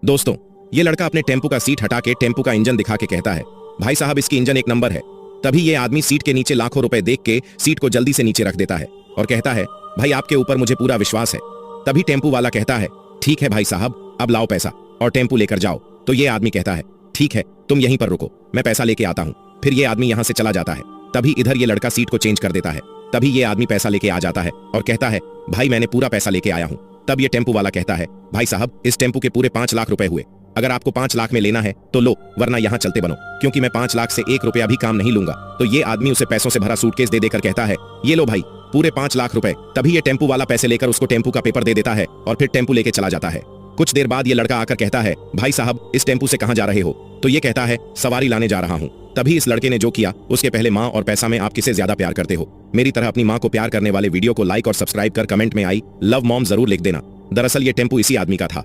दोस्तों, ये लड़का अपने टेम्पू का सीट हटा के टेम्पू का इंजन दिखा के कहता है, भाई साहब इसकी इंजन एक नंबर है। तभी ये आदमी सीट के नीचे लाखों रुपए देख के सीट को जल्दी से नीचे रख देता है और कहता है, भाई आपके ऊपर मुझे पूरा विश्वास है। तभी टेम्पू वाला कहता है, ठीक है भाई साहब, अब लाओ पैसा और टेम्पू लेकर जाओ। तो ये आदमी कहता है, ठीक है तुम यहीं पर रुको, मैं पैसा लेके आता हूँ। फिर ये आदमी यहाँ से चला जाता है। तभी इधर ये लड़का सीट को चेंज कर देता है। तभी ये आदमी पैसा लेके आ जाता है और कहता है, भाई मैंने पूरा पैसा लेके आया हूँ। तब ये टेम्पू वाला कहता है, भाई साहब इस टेम्पू के पूरे 5 लाख रुपए हुए। अगर आपको 5 लाख में लेना है तो लो, वरना यहाँ चलते बनो, क्योंकि मैं 5 लाख से 1 रुपया भी काम नहीं लूंगा। तो ये आदमी उसे पैसों से भरा सूटकेस दे देकर कहता है, ये लो भाई पूरे 5 लाख रुपए। तभी ये टेम्पू वाला पैसे लेकर उसको टेम्पू का पेपर दे देता है और फिर टेम्पू लेके चला जाता है। कुछ देर बाद ये लड़का आकर कहता है, भाई साहब इस टेम्पू से कहाँ जा रहे हो? तो ये कहता है, सवारी लाने जा रहा हूँ। तभी इस लड़के ने जो किया, उसके पहले माँ और पैसा में आप किसे ज्यादा प्यार करते हो? मेरी तरह अपनी माँ को प्यार करने वाले वीडियो को लाइक और सब्सक्राइब कर कमेंट में आई लव मॉम जरूर लिख देना। दरअसल ये टेम्पू इसी आदमी का था।